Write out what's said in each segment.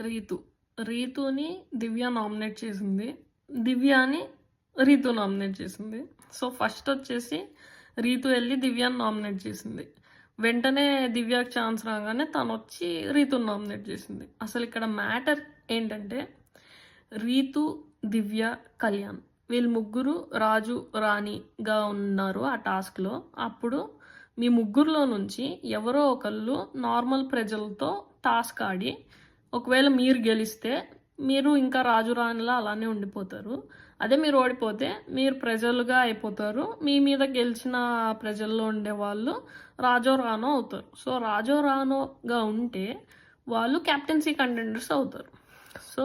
రీతు. రీతుని దివ్య nominate చేసింది. దివ్యని Ritu nominate చేసింది. So first వచ్చేసి రీతు వెళ్ళి దివ్యని నామినేట్ చేసింది. వెంటనే దివ్యకి ఛాన్స్ రాగానే తను వచ్చి రీతుని నామినేట్ చేసింది. అసలు ఇక్కడ మ్యాటర్ ఏంటంటే రీతు, దివ్య, కళ్యాణ్ వీళ్ళు ముగ్గురు రాజు రాణిగా ఉన్నారు ఆ టాస్క్లో. అప్పుడు మీ ముగ్గురులో నుంచి ఎవరో ఒకళ్ళు నార్మల్ ప్రజలతో టాస్క్ ఆడి ఒకవేళ మీరు గెలిస్తే మీరు ఇంకా రాజు రాణిలా అలానే ఉండిపోతారు. అదే మీరు ఓడిపోతే మీరు ప్రజలుగా అయిపోతారు. మీ మీద గెలిచిన ప్రజల్లో ఉండే వాళ్ళు రాజో రానో అవుతారు. సో రాజో రానోగా ఉంటే వాళ్ళు క్యాప్టెన్సీ కంటెండర్స్ అవుతారు. సో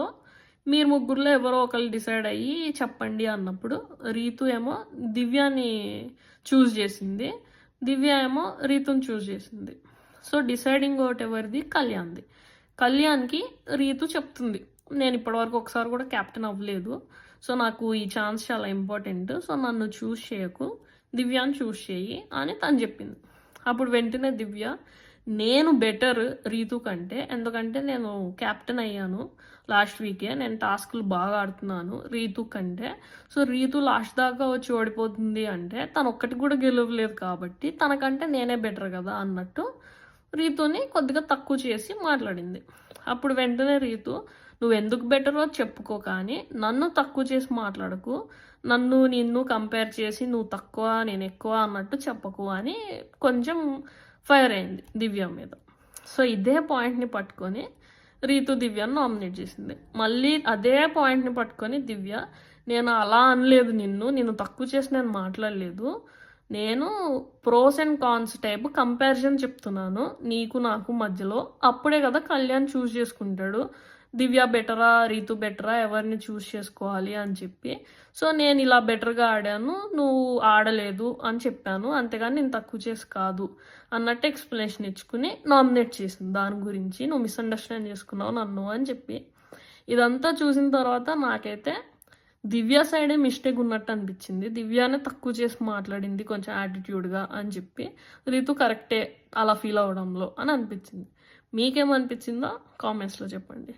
మీరు ముగ్గురులో ఎవరో ఒకరు డిసైడ్ అయ్యి చెప్పండి అన్నప్పుడు రీతు ఏమో దివ్యాని చూస్ చేసింది, దివ్య ఏమో రీతుని చూస్ చేసింది. సో డిసైడింగ్ ఓట్ ఎవరిది? కళ్యాణ్ది. కళ్యాణ్కి రీతు చెప్తుంది, నేను ఇప్పటివరకు ఒకసారి కూడా క్యాప్టెన్ అవ్వలేదు, సో నాకు ఈ ఛాన్స్ చాలా ఇంపార్టెంట్, సో నన్ను చూస్ చేయకు, దివ్యాని చూస్ చేయి అని తను చెప్పింది. అప్పుడు వెంటనే దివ్య, నేను బెటర్ రీతు కంటే, ఎందుకంటే నేను క్యాప్టెన్ అయ్యాను లాస్ట్ వీకే, నేను టాస్క్లు బాగా ఆడుతున్నాను రీతు కంటే, సో రీతు లాస్ట్ దాకా వచ్చి ఓడిపోతుంది అంటే తను ఒక్కటి కూడా గెలవలేదు కాబట్టి తనకంటే నేనే బెటర్ కదా అన్నట్టు రీతుని కొద్దిగా తక్కువ చేసి మాట్లాడింది. అప్పుడు వెంటనే రీతు, నువ్వు ఎందుకు బెటరో చెప్పుకో కానీ నన్ను తక్కువ చేసి మాట్లాడకు, నిన్ను కంపేర్ చేసి నువ్వు తక్కువ నేను ఎక్కువ అన్నట్టు చెప్పకు అని కొంచెం ఫైర్ అయింది దివ్య మీద. సో ఇదే పాయింట్ని పట్టుకొని రీతు దివ్యను నామినేట్ చేసింది. మళ్ళీ అదే పాయింట్ని పట్టుకొని దివ్య, నేను అలా అనలేదు, నిన్ను తక్కువ చేసి నేను మాట్లాడలేదు, నేను pros and cons type comparison చెప్తున్నాను నీకు నాకు మధ్యలో, అప్పుడే కదా కళ్యాణ్ చూస్ చేసుకుంటాడు దివ్య బెటరా రీతు బెటరా ఎవరిని చూస్ చేసుకోవాలి అని చెప్పి. సో నేను ఇలా బెటర్గా ఆడాను, నువ్వు ఆడలేదు అని చెప్పాను, అంతేగాని నేను తక్కువ చేసి కాదు అన్నట్టు ఎక్స్ప్లెనేషన్ ఇచ్చుకుని నామినేట్ చేసింది. దాని గురించి నువ్వు మిస్అండర్స్టాండ్ చేసుకున్నావు నన్ను అని చెప్పి. ఇదంతా చూసిన తర్వాత నాకైతే దివ్య సైడే మిస్టేక్ ఉన్నట్టు అనిపించింది. దివ్యానే తక్కువ చేసి మాట్లాడింది కొంచెం యాటిట్యూడ్గా అని చెప్పి, రీతు కరెక్టే అలా ఫీల్ అవడంలో అని అనిపించింది. మీకేమనిపించిందో కామెంట్స్లో చెప్పండి.